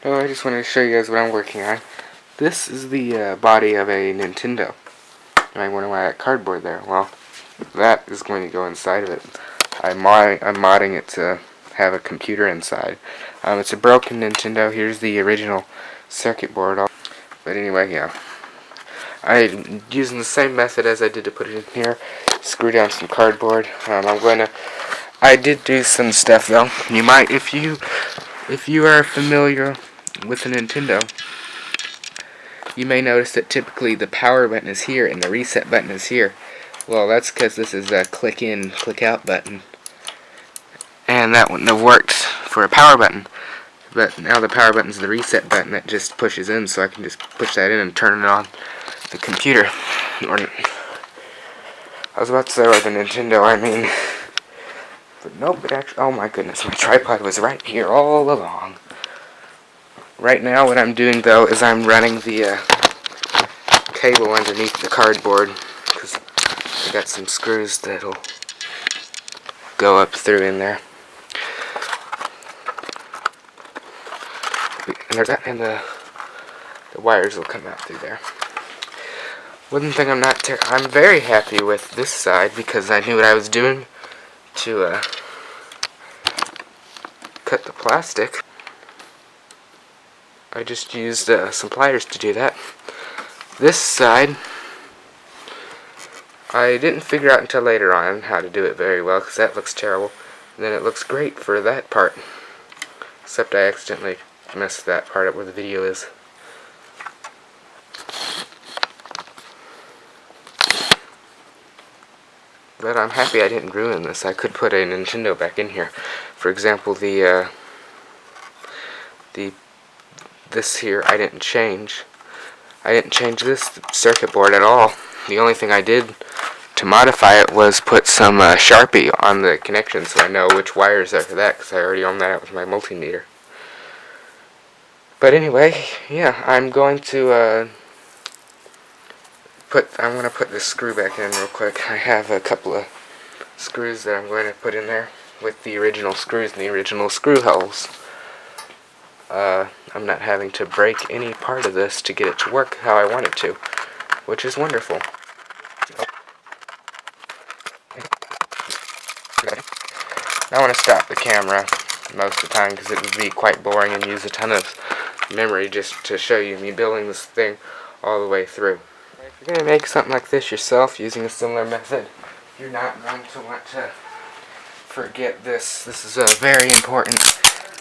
Oh, I just wanted to show you guys what I'm working on. This is the body of a Nintendo. And I wonder why that cardboard there. Well, that is going to go inside of it. I'm modding it to have a computer inside. It's a broken Nintendo. Here's the original circuit board. But anyway, yeah. I'm using the same method as I did to put it in here. Screw down some cardboard. I did do some stuff though. You might, if you are familiar with a Nintendo, you may notice that typically the power button is here and the reset button is here. Well, that's because this is a click in, click out button. And that wouldn't have worked for a power button. But now the power button is the reset button that just pushes in, so I can just push that in and turn it on the computer. Or, I was about to say, or the Nintendo, I mean. But nope, it actually, oh my goodness, my tripod was right here all along. Right now what I'm doing though is I'm running the cable underneath the cardboard, because I got some screws that'll go up through in there. And there's that, and the wires will come out through there. One thing I'm very happy with this side, because I knew what I was doing to cut the plastic. I just used some pliers to do that. This side, I didn't figure out until later on how to do it very well, because that looks terrible. And then it looks great for that part. Except I accidentally messed that part up where the video is. But I'm happy I didn't ruin this. I could put a Nintendo back in here. For example, this here I didn't change. I didn't change this circuit board at all. The only thing I did to modify it was put some Sharpie on the connection so I know which wires are for that, because I already own that out with my multimeter. But anyway, yeah, I'm going to put this screw back in real quick. I have a couple of screws that I'm going to put in there with the original screws and the original screw holes. I'm not having to break any part of this to get it to work how I want it to, which is wonderful. I want to stop the camera most of the time because it would be quite boring and use a ton of memory just to show you me building this thing all the way through. If you're going to make something like this yourself using a similar method, you're not going to want to forget this. This is a very important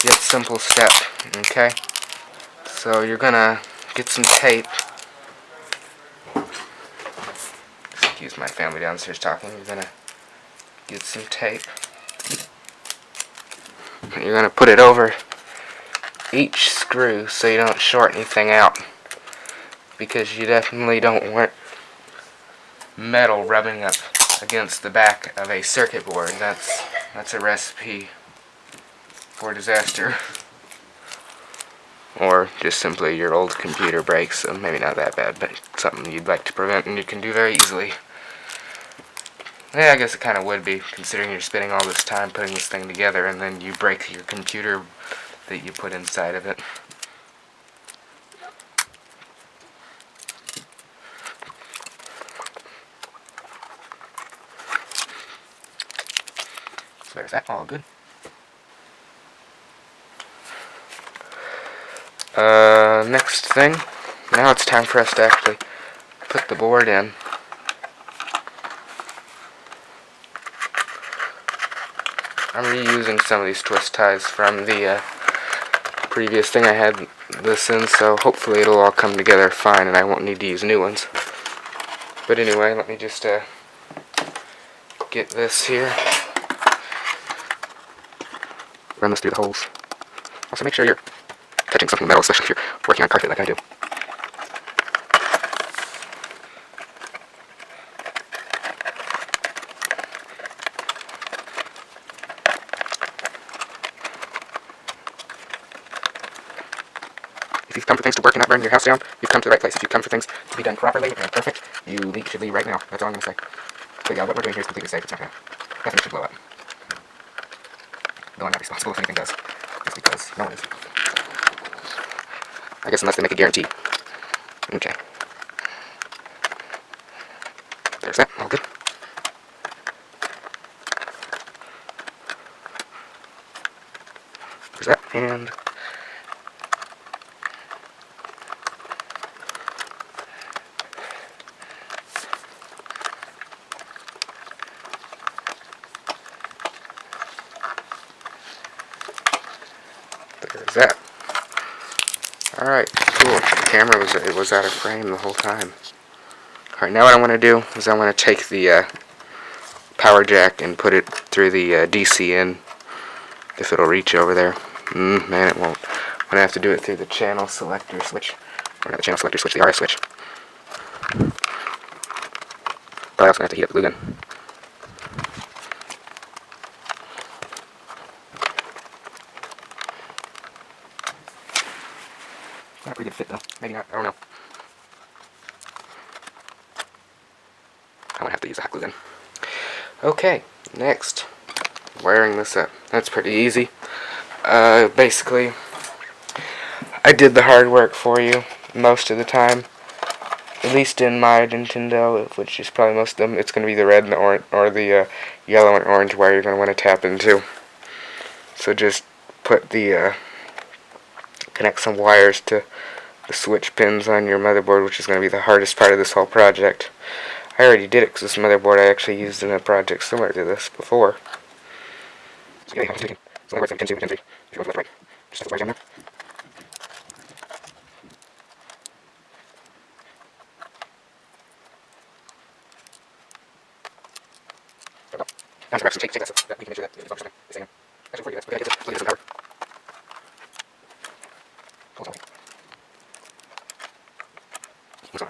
yet simple step, okay? So you're going to get some tape. Excuse my family downstairs talking. You're going to get some tape. You're going to put it over each screw so you don't short anything out, because you definitely don't want metal rubbing up against the back of a circuit board. That's a recipe for disaster. Or just simply your old computer breaks, so maybe not that bad, but something you'd like to prevent and you can do very easily. Yeah, I guess it kind of would be, considering you're spending all this time putting this thing together and then you break your computer that you put inside of it. So there's that, all good. Next thing, now it's time for us to actually put the board in. I'm reusing some of these twist ties from the previous thing I had this in, so hopefully it'll all come together fine and I won't need to use new ones. But anyway, let me just get this here. Run this through the holes. Also make sure you're touching something metal, especially if you're working on carpet like I do. If you've come for things to work and not burn your house down, you've come to the right place. If you've come for things to be done properly and perfect, you should leave right now. That's all I'm going to say. But yeah, what we're doing here is completely safe. It's not going to, nothing should blow up. Though I'm not responsible if anything does. Just because no one is. I guess unless they make a guarantee. Okay. There's that. All good. There's that. And there's that. Alright, cool. The camera was out of frame the whole time. Alright, now what I want to do is I want to take the power jack and put it through the DC in, if it'll reach over there. Man, it won't. I'm going to have to do it through the channel selector switch. Or not the channel selector switch, the RF switch. But I also have to heat up the glue gun. Not a pretty good fit though. Maybe not. I don't know. I'm going to have to use a hot glue gun. Okay, next. Wiring this up. That's pretty easy. Basically, I did the hard work for you most of the time. At least in my Nintendo, which is probably most of them, it's going to be the red and the orange, or the yellow and orange wire you're going to want to tap into. So just put the connect some wires to the switch pins on your motherboard, which is going to be the hardest part of this whole project. I already did it because this motherboard I actually used in a project similar to this before. So yeah, so that works like pin 2 and pin 3. If you go left right, just have the wires down there. Now to grab some tape, that so that we can make sure that it's functioning the same. Actually, before you do that, we gotta get some power. Hold on. What's on?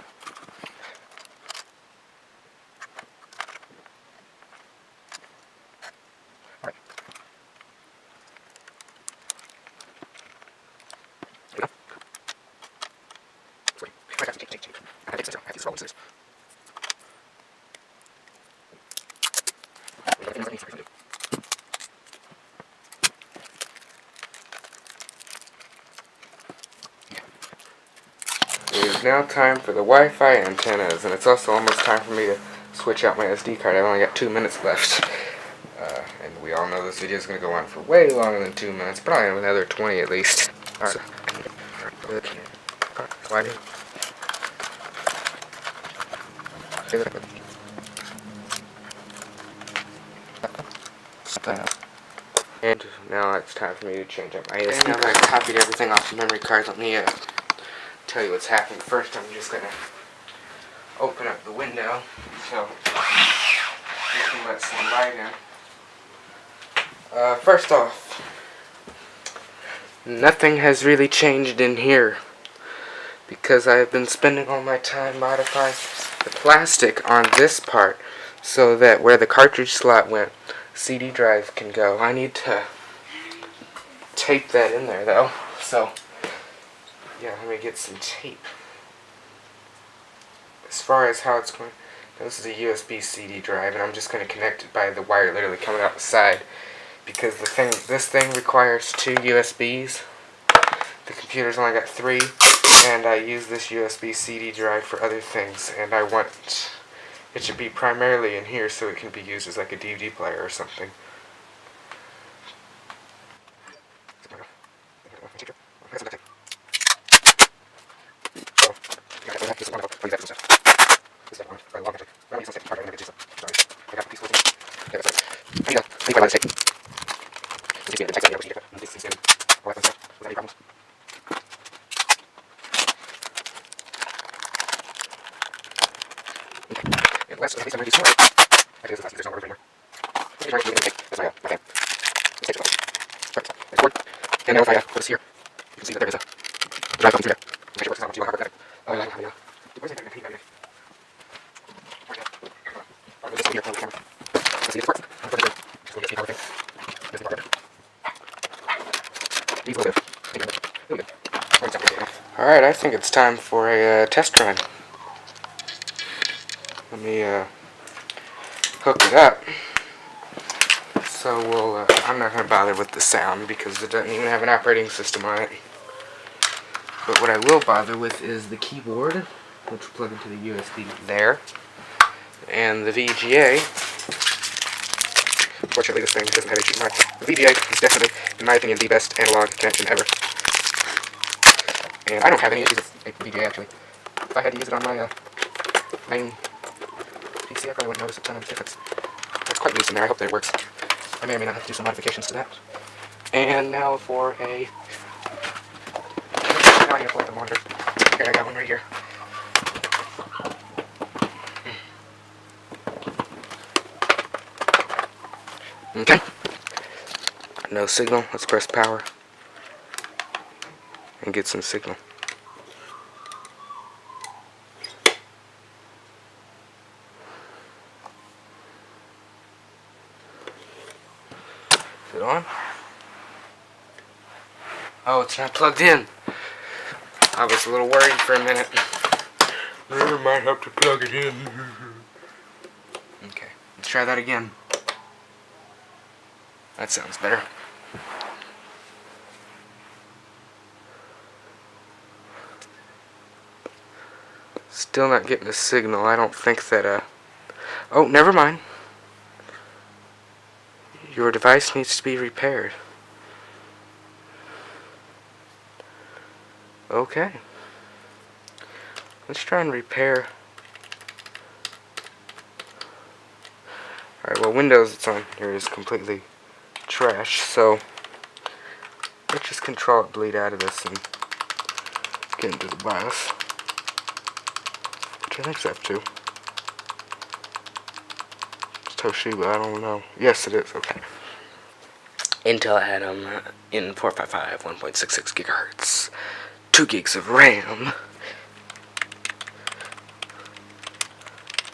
Alright. Good enough. Sorry. I got some tape. I have to take this roll scissors. It is now time for the Wi-Fi antennas, and it's also almost time for me to switch out my SD card. I've only got 2 minutes left. And we all know this video is going to go on for way longer than 2 minutes, probably another 20 at least. Alright. And now it's time for me to change up my SD. And now that I've copied everything off the memory card, let me tell you what's happening. First, I'm just going to open up the window so we can let some light in. First off, nothing has really changed in here because I have been spending all my time modifying the plastic on this part so that where the cartridge slot went, CD drive can go. I need to tape that in there though, so yeah, let me get some tape. As far as how it's going, this is a USB CD drive, and I'm just going to connect it by the wire literally coming out the side, because this thing requires 2 USBs. The computer's only got 3, and I use this USB CD drive for other things, and I want it should be primarily in here so it can be used as like a DVD player or something. At least I'm going to do some more. I guess there's no word anymore. That's my okay. Let's take it off. There's board. And now if I put this here, you can see that there is a drive coming through there. Make sure it works. It's not too hard. Where's it going to be? I'll go this one here on the camera. Let's see if it works. I'll put it there. Just a little USB power thing. There's the part there. These will do. Alright, I think it's time for a test run. Let me hook it up. So I'm not going to bother with the sound because it doesn't even have an operating system on it. But what I will bother with is the keyboard, which will plug into the USB there, and the VGA. Fortunately, this thing doesn't have HDMI. The VGA is definitely, in my opinion, the best analog connection ever. And I don't have any issues with VGA, actually. If I had to use it on my main PC, I probably wouldn't notice a ton of difference. It's quite loose in there. I hope that it works. I may or may not have to do some modifications to that. And now for a... Now I need to plug the monitor. Okay, I got one right here. Okay. No signal. Let's press power. And get some signal. Is it on? Oh, it's not plugged in. I was a little worried for a minute. I might have to plug it in. Okay, let's try that again. That sounds better. Still not getting a signal. I don't think that, Oh, never mind. Your device needs to be repaired. Okay. Let's try and repair. Alright, well, Windows that's on here is completely trash, so let's just control it bleed out of this and get into the BIOS. Which I think's F2. It's Toshiba, I don't know. Yes, it is, okay. Intel Atom in 455, 1.66 gigahertz. 2 gigs of RAM.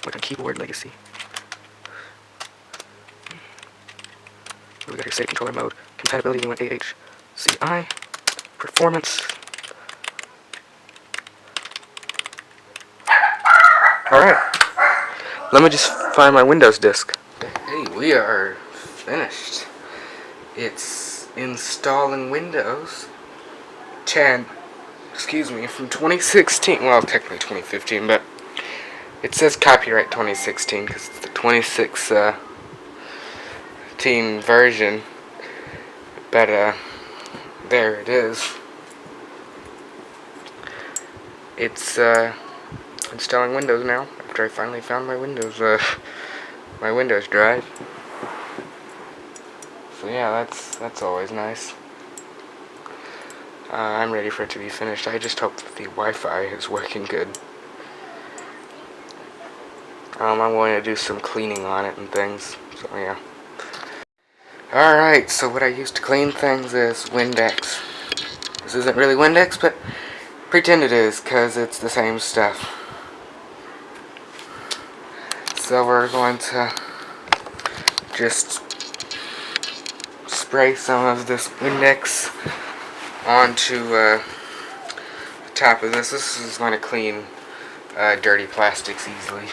Like a keyboard legacy. We got your save controller mode. Compatibility, we went AHCI. Performance. Alright. Let me just find my Windows disk. Hey, we are finished. It's installing Windows 10. Excuse me, from 2016, well, technically 2015, but it says copyright 2016 because it's the 2016 version, but there it is. It's installing Windows now after I finally found my Windows drive. So yeah, that's always nice. I'm ready for it to be finished. I just hope that the Wi-Fi is working good. I'm going to do some cleaning on it and things, so yeah. Alright, so what I use to clean things is Windex. This isn't really Windex, but pretend it is, because it's the same stuff. So we're going to just spray some of this Windex onto the top of this. This is going to clean dirty plastics easily.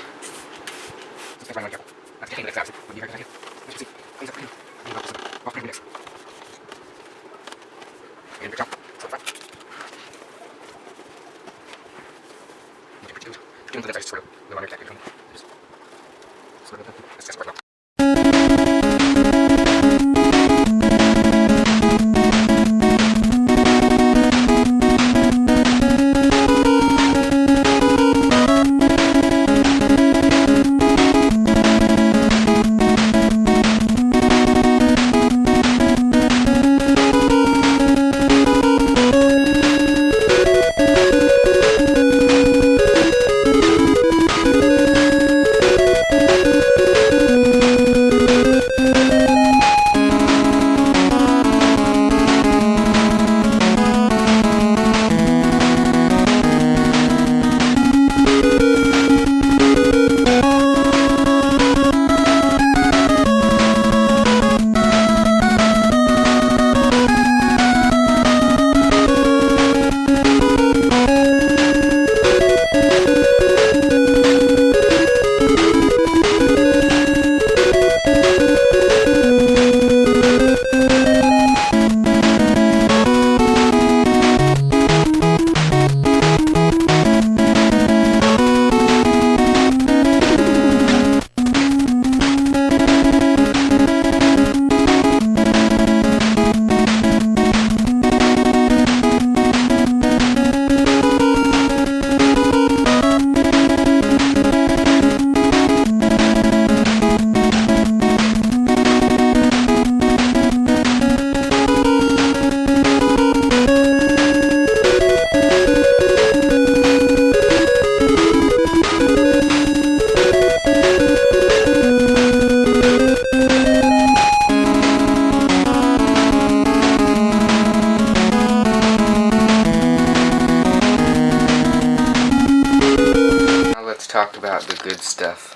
talk about the good stuff.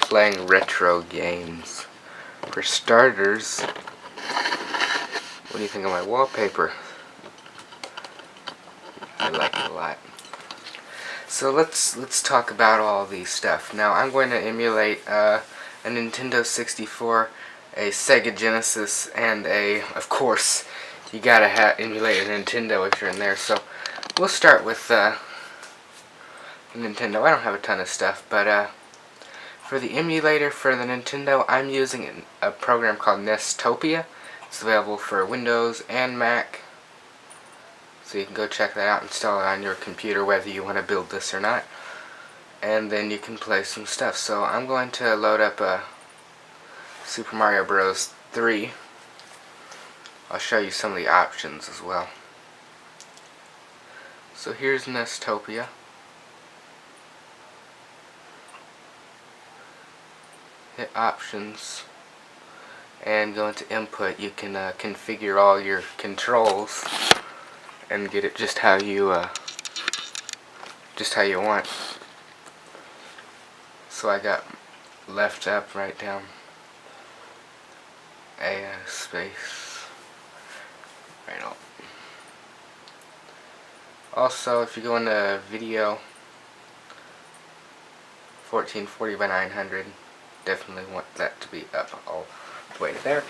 Playing retro games. For starters, what do you think of my wallpaper? I like it a lot. So let's talk about all these stuff. Now I'm going to emulate a Nintendo 64, a Sega Genesis, and of course, you gotta emulate a Nintendo if you're in there. So we'll start with Nintendo. I don't have a ton of stuff, but for the emulator for the Nintendo, I'm using a program called Nestopia. It's available for Windows and Mac. So you can go check that out, install it on your computer whether you want to build this or not. And then you can play some stuff. So I'm going to load up Super Mario Bros. 3. I'll show you some of the options as well. So here's Nestopia. Hit Options and go into Input. You can configure all your controls and get it just how you want. So I got left up, right down, A space, right up. Also, if you go into video 1440 by 900, definitely want that to be up all the way to there.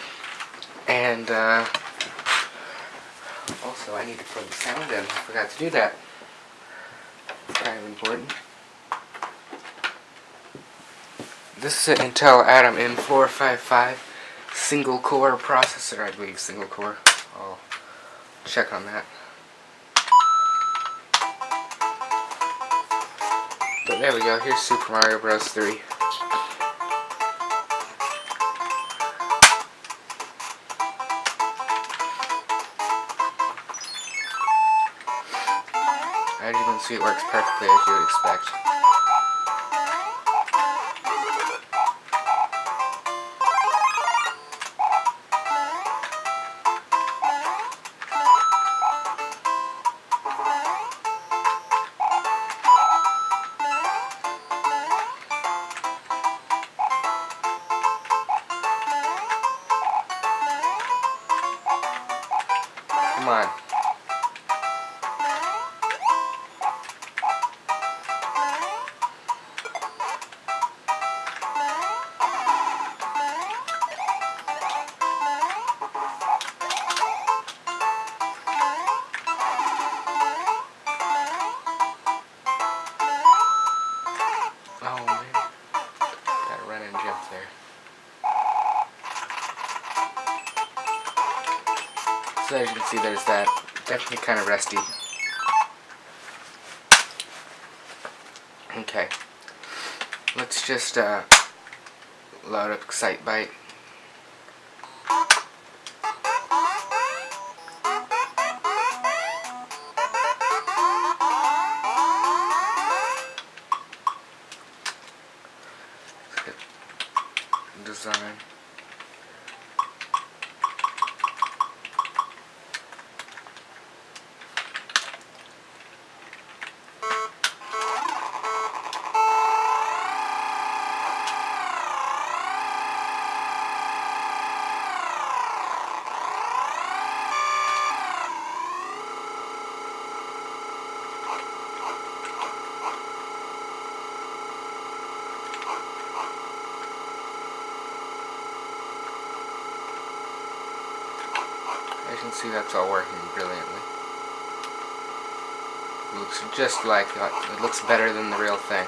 And also, I need to plug the sound in. I forgot to do that. It's kind of important. This is an Intel Atom N455 single core processor, I believe, single core. I'll check on that. But there we go, here's Super Mario Bros. 3. As you can see, it works perfectly as you would expect. Come on. Oh man, gotta run and jump there. So as you can see, there's that. Definitely kind of rusty. Okay, let's just load up Excitebyte. Design. As you can see, that's all working brilliantly. It looks just like it looks better than the real thing.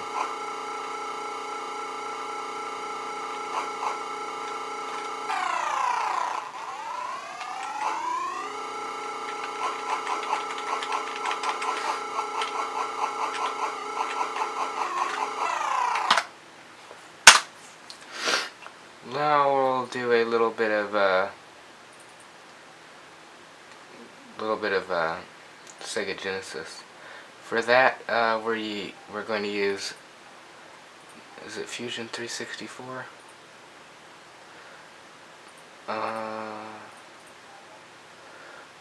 Now we'll do a little bit of Sega Genesis. For that, we're going to use, is it Fusion 364? I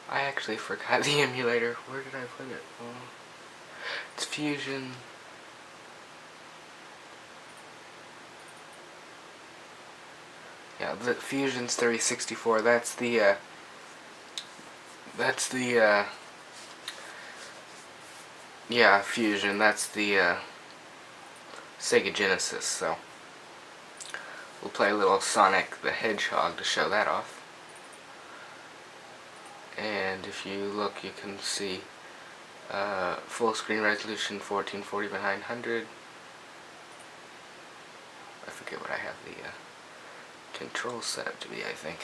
actually forgot the emulator. Where did I put it? It's Fusion Yeah, the Fusion's 364. That's the yeah, Fusion. That's the Sega Genesis. So we'll play a little Sonic the Hedgehog to show that off. And if you look, you can see full screen resolution 1440 by 900. I forget what I have the controls set up to be, I think.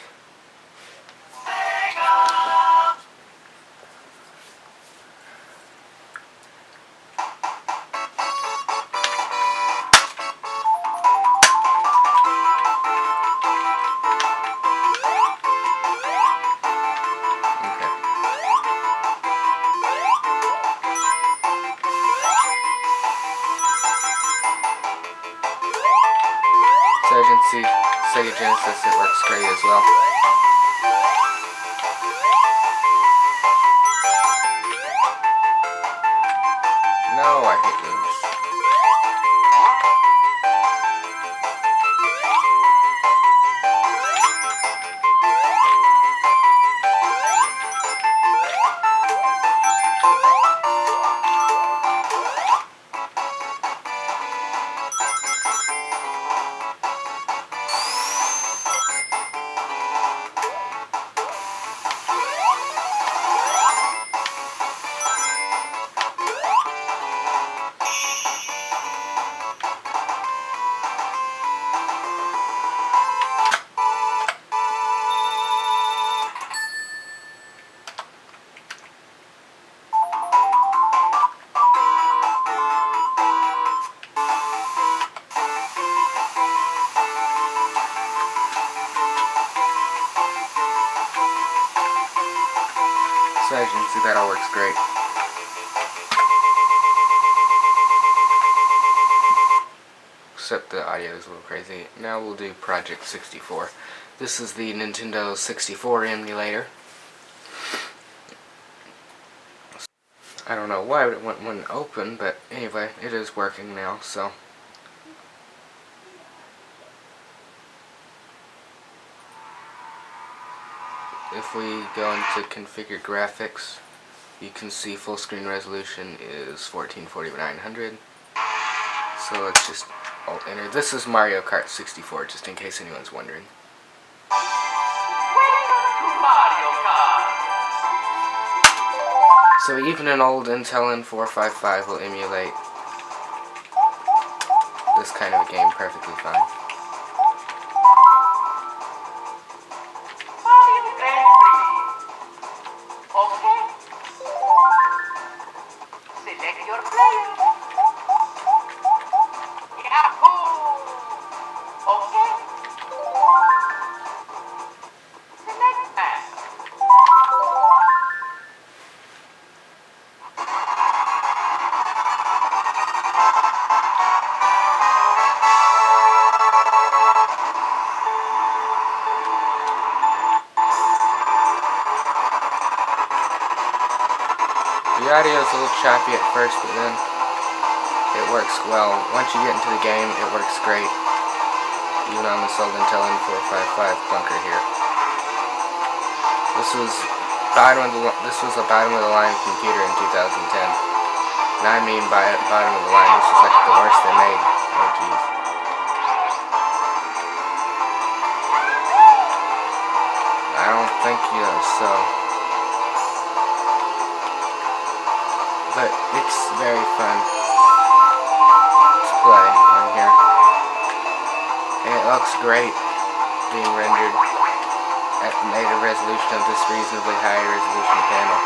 So as you can see, Sega Genesis, it works great as well. No, I hate those. So as you can see, that all works great. Except the audio is a little crazy. Now we'll do Project 64. This is the Nintendo 64 emulator. I don't know why it wouldn't open, but anyway, it is working now, so. If we go into configure graphics, you can see full screen resolution is 1440 by 900. So let's just alt enter. This is Mario Kart 64, just in case anyone's wondering. So even an old Intel N455 will emulate this kind of a game perfectly fine. The audio is a little choppy at first, but then it works well. Once you get into the game, it works great. Even on this old Intel N455 bunker here. This was a bottom of the line computer in 2010. And I mean by bottom of the line, this is like the worst they made. Oh jeez. I don't think so. But it's very fun to play on here. And it looks great being rendered at the native resolution of this reasonably high resolution panel.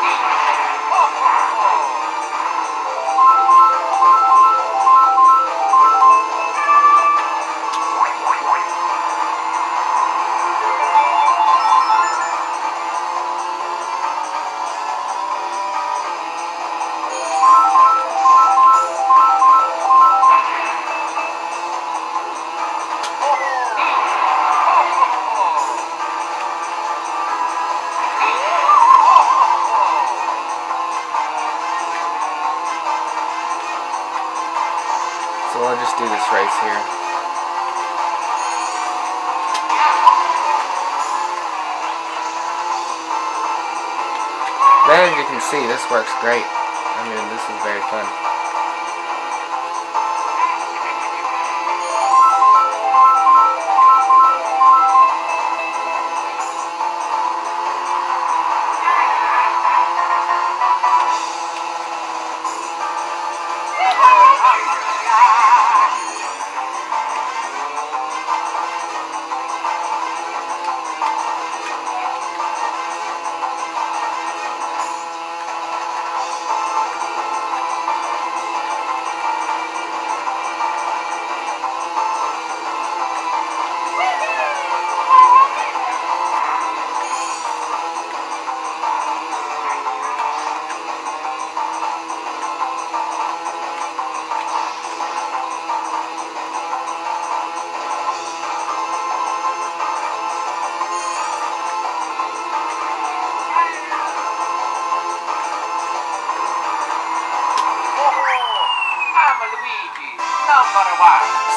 So I'll just do this race here. as you can see, this works great. I mean, this is very fun.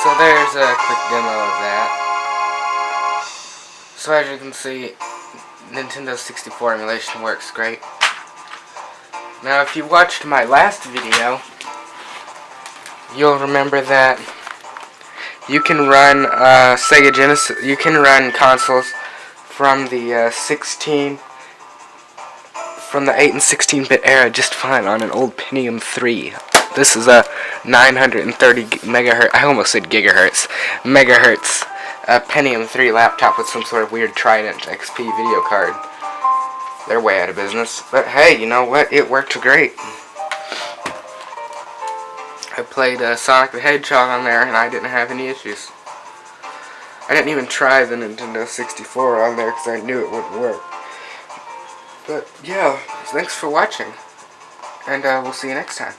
So there's a quick demo of that. So as you can see, Nintendo 64 emulation works great. Now if you watched my last video, you'll remember that you can run Sega Genesis, you can run consoles from the 8 and 16-bit era just fine on an old Pentium 3. This is a 930 megahertz, I almost said gigahertz, megahertz Pentium 3 laptop with some sort of weird Trident XP video card. They're way out of business. But hey, you know what? It worked great. I played Sonic the Hedgehog on there and I didn't have any issues. I didn't even try the Nintendo 64 on there because I knew it wouldn't work. But yeah, thanks for watching. And we'll see you next time.